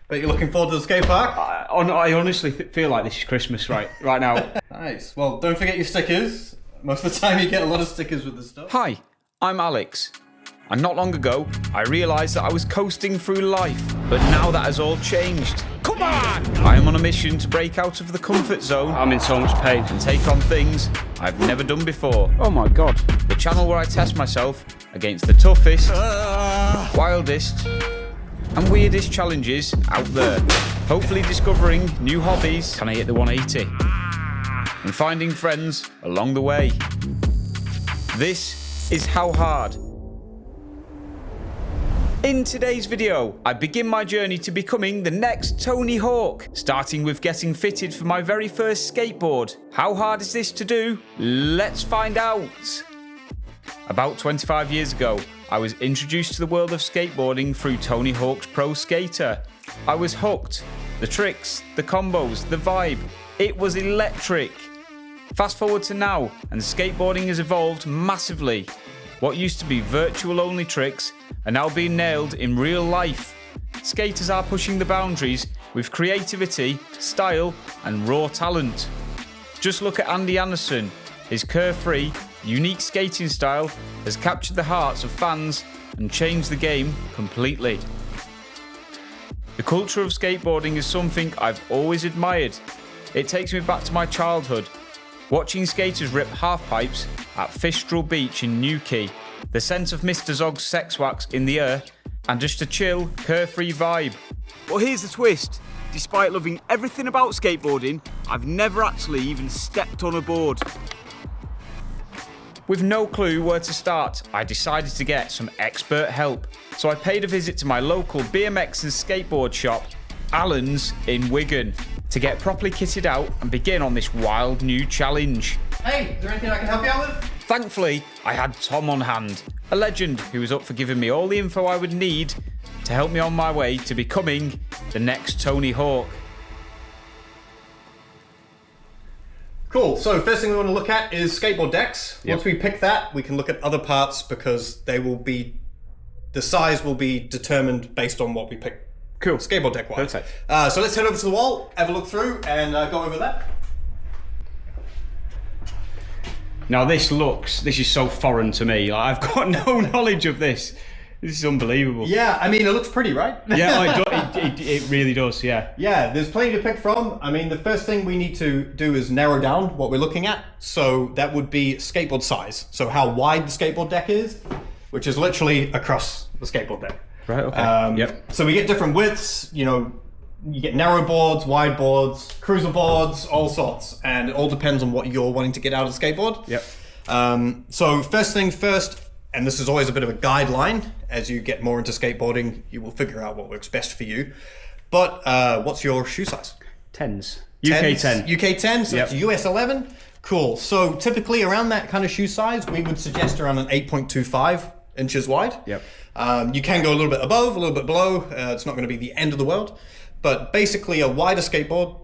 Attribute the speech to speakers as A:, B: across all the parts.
A: But you're looking forward to the skate park?
B: I honestly feel like this is Christmas right now.
A: Nice. Well, don't forget your stickers. Most of the time you get a lot of stickers with this stuff.
C: Hi, I'm Alex. And not long ago, I realised that I was coasting through life, but now that has all changed. Come on! I am on a mission to break out of the comfort zone.
B: I'm in so much pain.
C: And take on things I've never done before.
B: Oh my god.
C: The channel where I test myself against the toughest, wildest, and weirdest challenges out there. Hopefully discovering new hobbies.
B: Can I hit the 180?
C: And finding friends along the way. This is How Hard. In today's video, I begin my journey to becoming the next Tony Hawk, starting with getting fitted for my very first skateboard. How hard is this to do? Let's find out. About 25 years ago, I was introduced to the world of skateboarding through Tony Hawk's Pro Skater. I was hooked. The tricks, the combos, the vibe. It was electric. Fast forward to now, and skateboarding has evolved massively. What used to be virtual only tricks are now being nailed in real life. Skaters are pushing the boundaries with creativity, style, and raw talent. Just look at Andy Anderson. His carefree, unique skating style has captured the hearts of fans and changed the game completely. The culture of skateboarding is something I've always admired. It takes me back to my childhood, watching skaters rip half-pipes at Fistral Beach in Newquay, the scent of Mr. Zog's sex wax in the air, and just a chill, carefree vibe.
B: But here's the twist. Despite loving everything about skateboarding, I've never actually even stepped on a board.
C: With no clue where to start, I decided to get some expert help. So I paid a visit to my local BMX and skateboard shop, Allen's in Wigan, to get properly kitted out and begin on this wild new challenge.
A: Hey, is there anything I can help you out with?
C: Thankfully, I had Tom on hand, a legend who was up for giving me all the info I would need to help me on my way to becoming the next Tony Hawk.
A: Cool, so first thing we want to look at is skateboard decks.
C: Yep.
A: Once we pick that, we can look at other parts because the size will be determined based on what we pick.
B: Cool.
A: Skateboard deck wise.
B: Perfect.
A: So let's head over to the wall, have a look through, and go over that.
B: Now this is so foreign to me. Like, I've got no knowledge of this. This is unbelievable.
A: Yeah, I mean, it looks pretty, right?
B: Yeah, it really does, yeah.
A: Yeah, there's plenty to pick from. I mean, the first thing we need to do is narrow down what we're looking at. So that would be skateboard size. So how wide the skateboard deck is, which is literally across the skateboard deck.
B: Right, okay. Yep.
A: So we get different widths, you get narrow boards, wide boards, cruiser boards, all sorts. And it all depends on what you're wanting to get out of the skateboard.
B: Yep.
A: So first thing first, and this is always a bit of a guideline, as you get more into skateboarding, you will figure out what works best for you. But what's your shoe size?
B: 10s. UK 10.
A: UK 10, so
B: Yep.
A: it's US 11. Cool. So typically around that kind of shoe size, we would suggest around an 8.25 inches wide.
B: Yep.
A: You can go a little bit above, a little bit below. It's not going to be the end of the world. But basically a wider skateboard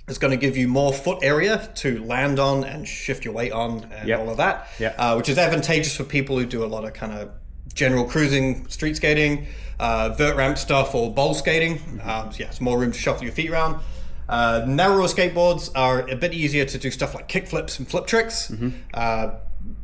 A: is going to give you more foot area to land on and shift your weight on and
B: Yep.
A: all of that,
B: Yep.
A: which is advantageous for people who do a lot of kind of general cruising, street skating, vert ramp stuff, or bowl skating. So yeah, it's more room to shuffle your feet around. Narrower skateboards are a bit easier to do stuff like kickflips and flip tricks.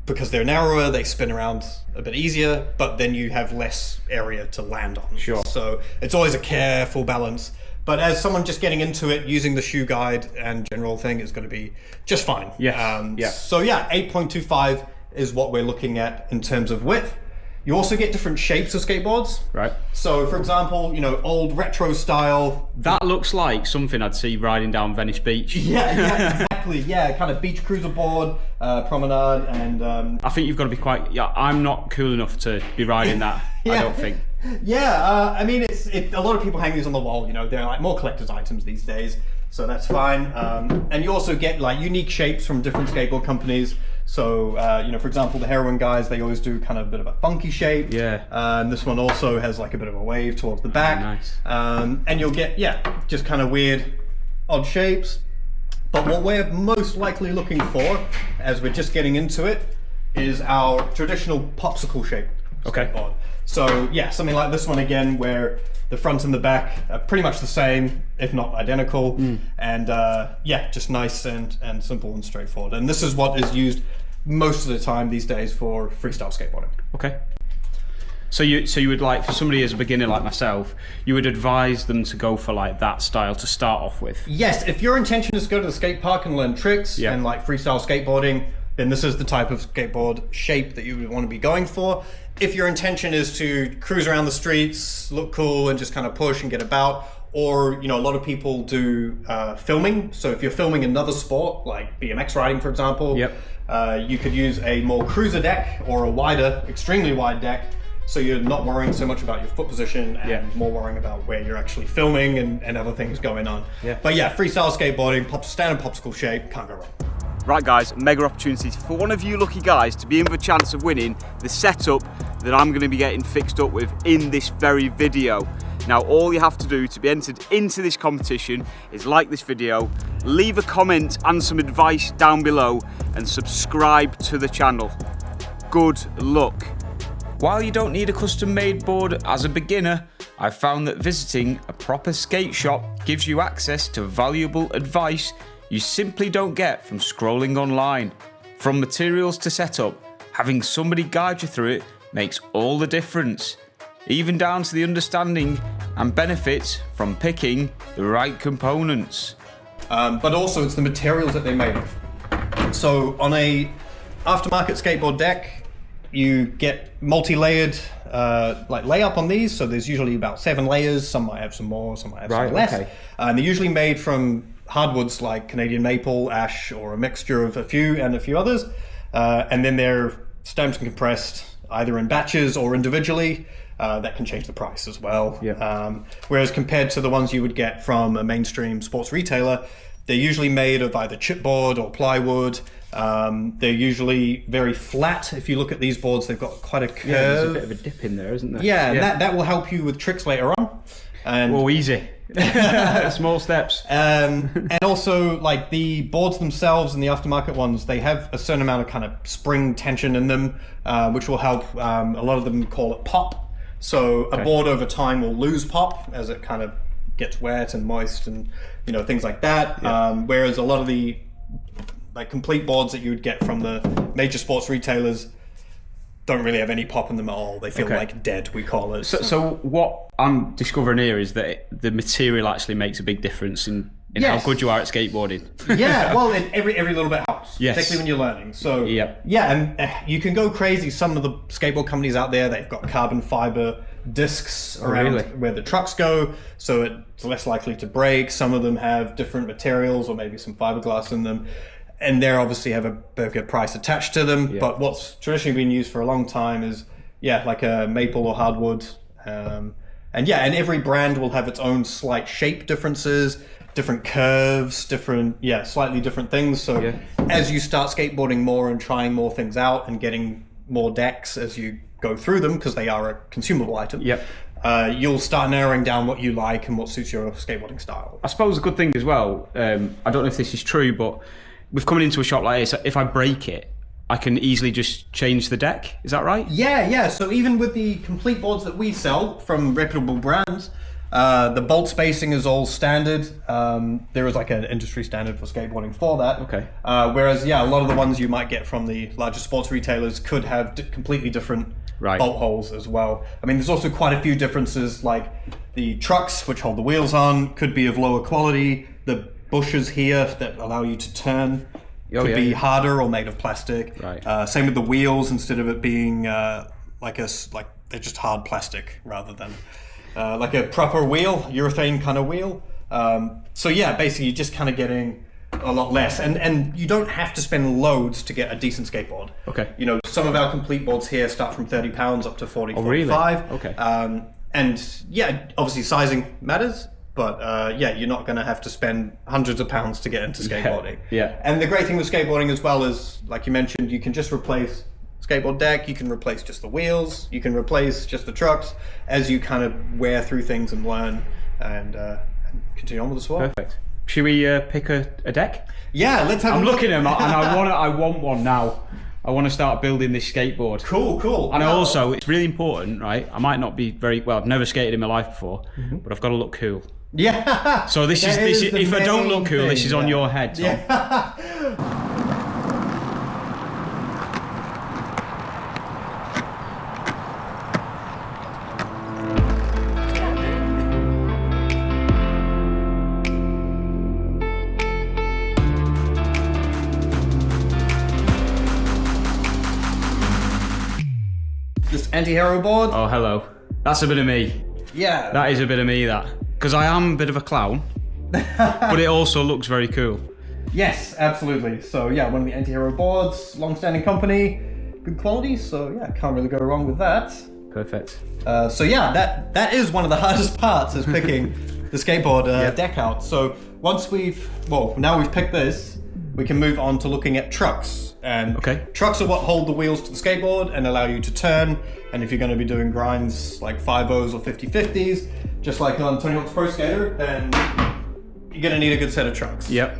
A: Because they're narrower, they spin around a bit easier, but then you have less area to land on.
B: Sure.
A: So it's always a careful balance. But as someone just getting into it, using the shoe guide and general thing is going to be just fine.
B: Yes.
A: So yeah, 8.25 is what we're looking at in terms of width. You also get different shapes of skateboards.
B: Right.
A: So for example, old retro style.
B: That looks like something I'd see riding down Venice Beach.
A: Yeah, exactly. Yeah, kind of beach cruiser board, promenade, and
B: I think you've got to be quite... Yeah, I'm not cool enough to be riding that, I don't think.
A: Yeah, I mean, a lot of people hang these on the wall, they're like more collector's items these days, so that's fine. And you also get like unique shapes from different skateboard companies. So, for example, the Heroin guys, they always do kind of a bit of a funky shape.
B: Yeah.
A: And this one also has like a bit of a wave towards the back.
B: Nice.
A: And you'll get, just kind of weird, odd shapes. But what we're most likely looking for, as we're just getting into it, is our traditional popsicle shape. skateboard. So yeah, something like this one again, where the front and the back are pretty much the same, if not identical, and yeah, just nice and simple and straightforward. And this is what is used most of the time these days for freestyle skateboarding.
B: Okay. So you would like, for somebody as a beginner like myself, you would advise them to go for like that style to start off with?
A: Yes, if your intention is to go to the skate park and learn tricks and like freestyle skateboarding, then this is the type of skateboard shape that you would want to be going for. If your intention is to cruise around the streets, look cool, and just kind of push and get about, or a lot of people do filming. So if you're filming another sport, like BMX riding, for example, you could use a more cruiser deck or a wider, extremely wide deck. So you're not worrying so much about your foot position and more worrying about where you're actually filming and other things going on. But yeah, freestyle skateboarding, standard popsicle shape, can't go wrong.
C: Right guys, mega opportunity for one of you lucky guys to be in with a chance of winning the setup that I'm going to be getting fixed up with in this very video. Now all you have to do to be entered into this competition is like this video, leave a comment and some advice down below, and subscribe to the channel. Good luck. While you don't need a custom made board as a beginner, I've found that visiting a proper skate shop gives you access to valuable advice you simply don't get from scrolling online. From materials to setup, having somebody guide you through it makes all the difference, even down to the understanding and benefits from picking the right components.
A: But also it's the materials that they're made of. So on a aftermarket skateboard deck, you get multi-layered like layup on these. So there's usually about 7 layers. Some might have some more, some might have some less. And they're usually made from hardwoods like Canadian maple, ash, or a mixture of a few others. And then they're stamped and compressed either in batches or individually. That can change the price as well. Whereas compared to the ones you would get from a mainstream sports retailer, they're usually made of either chipboard or plywood. They're usually very flat. If you look at these boards, they've got quite a curve.
B: Yeah, there's a bit of a dip in there, isn't there?
A: Yeah, and that will help you with tricks later on. And
B: easy. Small steps.
A: And also, like the boards themselves and the aftermarket ones, they have a certain amount of kind of spring tension in them, which will help. A lot of them call it pop. So a board over time will lose pop as it kind of gets wet and moist and things like that. Whereas a lot of the like complete boards that you would get from the major sports retailers don't really have any pop in them at all. They feel like dead, we call it.
B: So what I'm discovering here is that the material actually makes a big difference in how good you are at skateboarding.
A: Yeah, well, every little bit helps,
B: yes.
A: particularly when you're learning. So and you can go crazy. Some of the skateboard companies out there, they've got carbon fiber discs around where the trucks go, so it's less likely to break. Some of them have different materials or maybe some fiberglass in them. And they obviously have a bigger price attached to them. But what's traditionally been used for a long time is, like a maple or hardwood. And every brand will have its own slight shape differences, different curves, slightly different things. So as you start skateboarding more and trying more things out and getting more decks as you go through them, because they are a consumable item, you'll start narrowing down what you like and what suits your skateboarding style.
B: I suppose a good thing as well, I don't know if this is true, but with coming into a shop like this, if I break it, I can easily just change the deck. Is that right?
A: Yeah. So even with the complete boards that we sell from reputable brands, the bolt spacing is all standard. There is like an industry standard for skateboarding for that. Whereas, a lot of the ones you might get from the larger sports retailers could have completely different bolt holes as well. I mean, there's also quite a few differences, like the trucks, which hold the wheels on, could be of lower quality. The bushes here that allow you to turn could be harder or made of plastic. Same with the wheels, instead of it being like they're just hard plastic rather than like a proper wheel, urethane kind of wheel. So basically you're just kind of getting a lot less, and you don't have to spend loads to get a decent skateboard. Some of our complete boards here start from £30 up to 40, 45. And obviously sizing matters. But you're not going to have to spend hundreds of pounds to get into skateboarding. And the great thing with skateboarding as well is, like you mentioned, you can just replace skateboard deck, you can replace just the wheels, you can replace just the trucks as you kind of wear through things and learn and continue on with the sport.
B: Perfect. Should we pick a deck?
A: Yeah, let's have
B: I'm looking at them and I want one now. I want to start building this skateboard.
A: Cool.
B: And also, it's really important, right? I might not be I've never skated in my life before, but I've got to look cool.
A: Yeah.
B: So this is if I don't look cool, this is on your head, Tom.
A: Yeah. This anti-hero board.
B: Oh, hello. That's a bit of me.
A: Yeah.
B: That is a bit of me, that. Because I am a bit of a clown, but it also looks very cool.
A: Yes, absolutely. So yeah, one of the anti-hero boards, long-standing company, good quality. So yeah, can't really go wrong with that.
B: Perfect.
A: So yeah, that is one of the hardest parts, is picking the skateboard deck out. So once now we've picked this, we can move on to looking at trucks. And trucks are what hold the wheels to the skateboard and allow you to turn. And if you're going to be doing grinds like 5-0s or 50-50s, just like on Tony Hawk's Pro Skater, then you're going to need a good set of trucks.
B: Yep.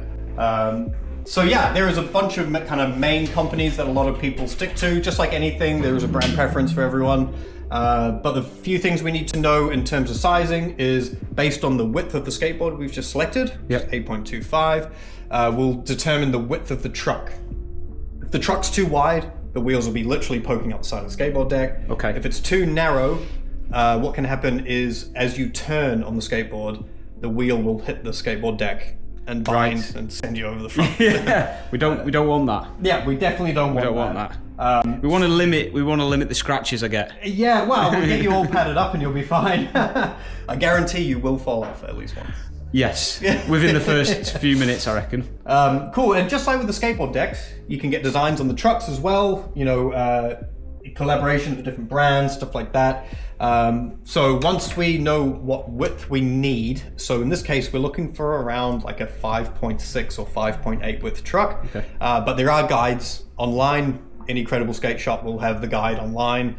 A: So yeah, there is a bunch of kind of main companies that a lot of people stick to. Just like anything, there is a brand preference for everyone. But the few things we need to know in terms of sizing is based on the width of the skateboard we've just selected, 8.25, will determine the width of the truck. If the truck's too wide, the wheels will be literally poking out the side of the skateboard deck.
B: Okay.
A: If it's too narrow, what can happen is as you turn on the skateboard, the wheel will hit the skateboard deck and bind and send you over the front.
B: Yeah. We don't want that.
A: Yeah, we definitely don't want that.
B: We want to limit the scratches I get.
A: Yeah, well, we'll get you all padded up and you'll be fine. I guarantee you will fall off at least once.
B: Yes, within the first few minutes, I reckon.
A: Cool, and just like with the skateboard decks, you can get designs on the trucks as well, you know, collaborations with different brands, stuff like that. So once we know what width we need, so in this case, we're looking for around like a 5.6 or 5.8 width truck.
B: Okay.
A: But there are guides online. Any credible skate shop will have the guide online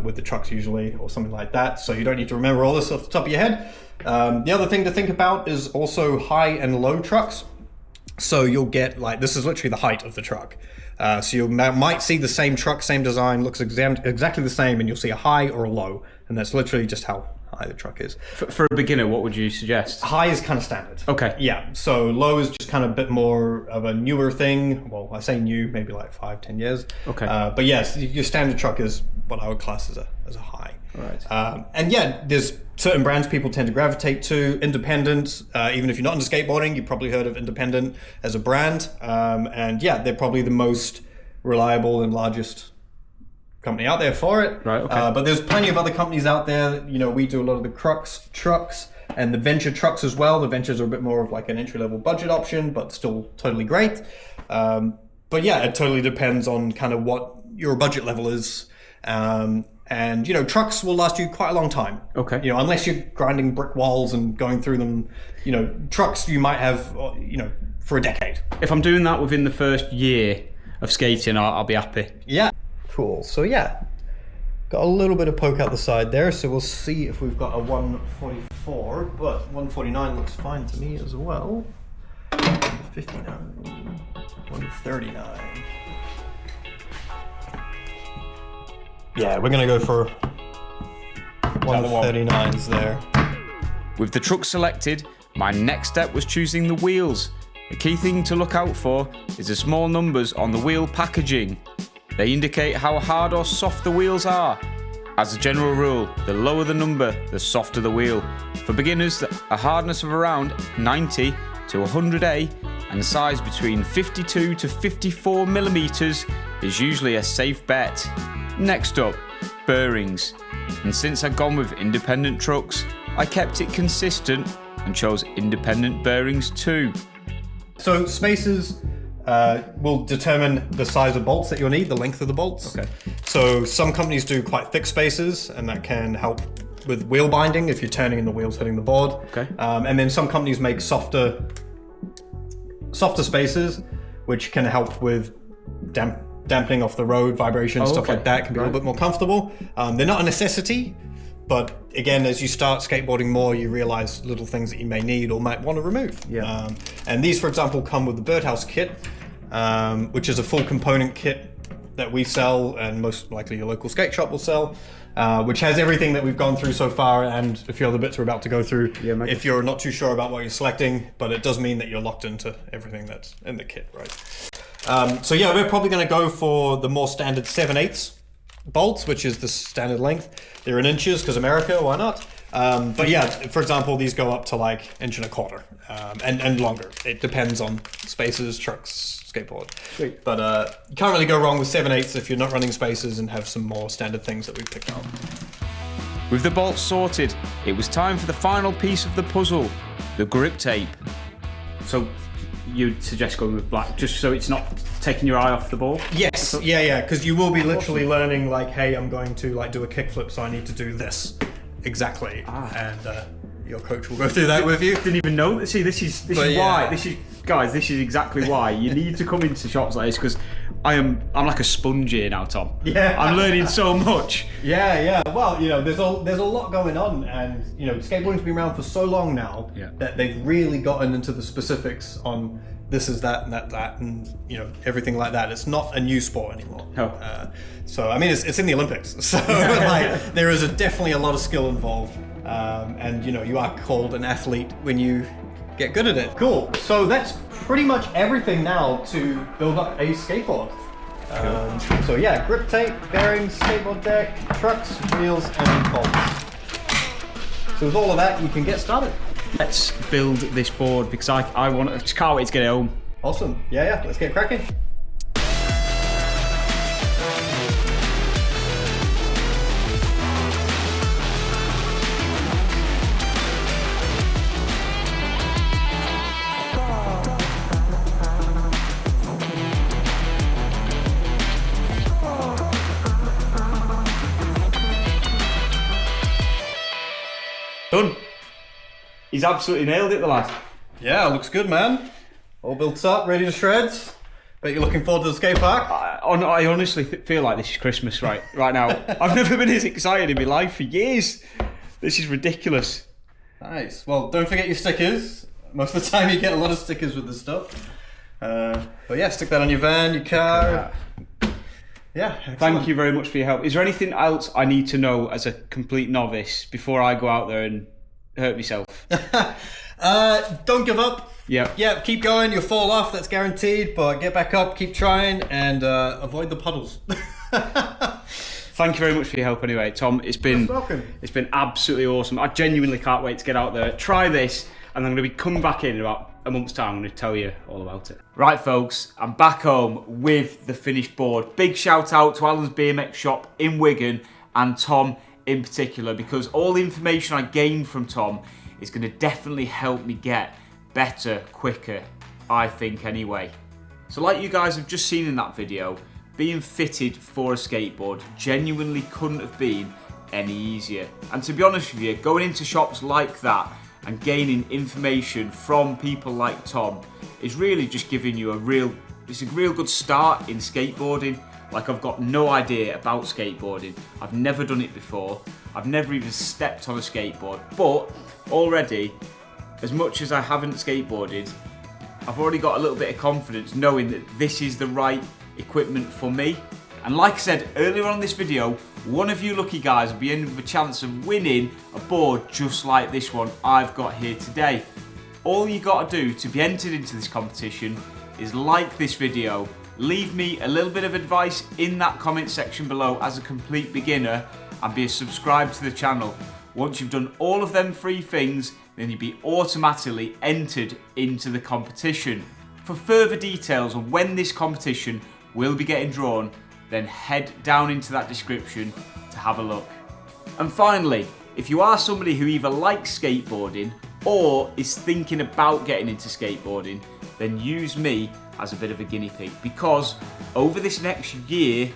A: with the trucks usually, or something like that. So you don't need to remember all this off the top of your head. The other thing to think about is also high and low trucks. So you'll get this is literally the height of the truck. So you might see the same truck, same design, looks exactly the same, and you'll see a high or a low. And that's literally just how high the truck is.
B: For a beginner, what would you suggest?
A: High is kind of standard.
B: Okay.
A: Yeah, so low is just kind of a bit more of a newer thing. Well, I say new, maybe like 5-10 years.
B: Okay.
A: But yes, your standard truck is what I would class as a high.
B: All right.
A: And yeah, there's certain brands people tend to gravitate to. Independent, even if you're not into skateboarding, you've probably heard of Independent as a brand. And yeah, they're probably the most reliable and largest company out there for it.
B: Right, okay.
A: But there's plenty of other companies out there. You know, we do a lot of the Crux trucks and the Venture trucks as well. The Ventures are a bit more of like an entry-level budget option, but still totally great. But yeah, it totally depends on kind of what your budget level is. And, you know, trucks will last you quite a long time.
B: Okay.
A: You know, unless you're grinding brick walls and going through them, you know, trucks you might have, you know, for a decade.
B: If I'm doing that within the first year of skating, I'll be happy.
A: Yeah. Cool. So yeah, got a little bit of poke out the side there. So we'll see if we've got a 144, but 149 looks fine to me as well. 59, 139. Yeah, we're gonna go for 139s there.
C: With the truck selected, my next step was choosing the wheels. The key thing to look out for is the small numbers on the wheel packaging. They indicate how hard or soft the wheels are. As a general rule, the lower the number, the softer the wheel. For beginners, a hardness of around 90 to 100A and a size between 52 to 54 millimeters is usually a safe bet. Next up, bearings. And since I'd gone with independent trucks, I kept it consistent and chose independent bearings too.
A: So spacers will determine the size of bolts that you'll need, the length of the bolts.
B: Okay.
A: So some companies do quite thick spacers, and that can help with wheel binding if you're turning and the wheel's hitting the board.
B: Okay.
A: And then some companies make softer spacers, which can help with dampening off the road, vibrations, stuff like that. Can be a little bit more comfortable. They're not a necessity, but again, as you start skateboarding more, you realize little things that you may need or might want to remove.
B: Yeah.
A: And these, for example, come with the Birdhouse kit, which is a full component kit that we sell, and most likely your local skate shop will sell, which has everything that we've gone through so far and a few other bits we're about to go through.
B: Yeah,
A: if you're not too sure about what you're selecting, but it does mean that you're locked into everything that's in the kit, right? So yeah, we're probably going to go for the more standard 7/8 bolts, which is the standard length. They're in inches because America, why not? But yeah, for example, these go up to like 1.25 inches and longer. It depends on spaces, trucks, skateboard.
B: Sweet.
A: But you can't really go wrong with 7/8 if you're not running spaces and have some more standard things that we've picked out.
C: With the bolts sorted, it was time for the final piece of the puzzle, the grip tape.
B: So you'd suggest going with black, just so it's not taking your eye off the ball?
A: Yes, yeah, because you will be literally learning like, hey, I'm going to like do a kickflip, so I need to do this exactly, and your coach will go through that with you.
B: Didn't even know. See, this is why. This is exactly why you need to come into shops like this, because I'm like a sponge here now, Tom.
A: Yeah,
B: I'm learning so much.
A: Yeah. Well, there's a lot going on, and skateboarding's been around for so long now that they've really gotten into the specifics on this is that and that and everything like that. It's not a new sport anymore.
B: Oh.
A: So I mean, it's in the Olympics, so like there is definitely a lot of skill involved, and you are called an athlete when you get good at it. Cool. So that's pretty much everything now to build up a skateboard. So yeah, grip tape, bearings, skateboard deck, trucks, wheels, and bolts. So with all of that, you can get started.
B: Let's build this board, because I just can't wait to get it home.
A: Awesome. Yeah. Let's get cracking.
B: Done. He's absolutely nailed it, the lad.
A: Yeah, looks good, man. All built up, ready to shreds. Bet you're looking forward to the skate park.
B: I honestly feel like this is Christmas right now. I've never been as excited in my life for years. This is ridiculous.
A: Nice. Well, don't forget your stickers. Most of the time you get a lot of stickers with this stuff. But yeah, stick that on your van, your car. Yeah. Excellent.
B: Thank you very much for your help. Is there anything else I need to know as a complete novice before I go out there and hurt myself?
A: Don't give up.
B: Yeah,
A: keep going. You'll fall off, that's guaranteed, but get back up, keep trying, and avoid the puddles.
B: Thank you very much for your help anyway, Tom. It's been absolutely awesome. I genuinely can't wait to get out there, try this, and I'm going to be coming back in about a month's time. I'm going to tell you all about it. Right, folks, I'm back home with the finished board. Big shout out to Alan's BMX shop in Wigan and Tom in particular, because all the information I gained from Tom is going to definitely help me get better, quicker, I think anyway. So like you guys have just seen in that video, being fitted for a skateboard genuinely couldn't have been any easier. And to be honest with you, going into shops like that and gaining information from people like Tom is really just giving you a real good start in skateboarding. Like, I've got no idea about skateboarding. I've never done it before. I've never even stepped on a skateboard. But already, as much as I haven't skateboarded, I've already got a little bit of confidence knowing that this is the right equipment for me. And like I said earlier on in this video, one of you lucky guys will be in with a chance of winning a board just like this one I've got here today. All you got to do to be entered into this competition is like this video, leave me a little bit of advice in that comment section below as a complete beginner, and be subscribed to the channel. Once you've done all of them 3 things, then you'll be automatically entered into the competition. For further details on when this competition will be getting drawn, then head down into that description to have a look. And finally, if you are somebody who either likes skateboarding or is thinking about getting into skateboarding, then use me as a bit of a guinea pig, because over this next year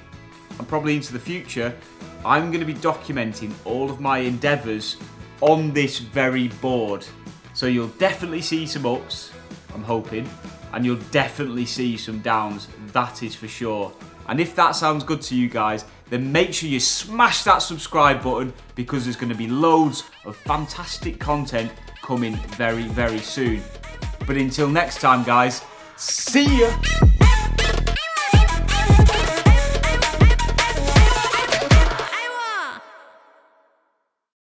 B: and probably into the future, I'm going to be documenting all of my endeavours on this very board. So you'll definitely see some ups, I'm hoping, and you'll definitely see some downs, that is for sure. And if that sounds good to you guys, then make sure you smash that subscribe button, because there's going to be loads of fantastic content coming very, very soon. But until next time, guys, see ya!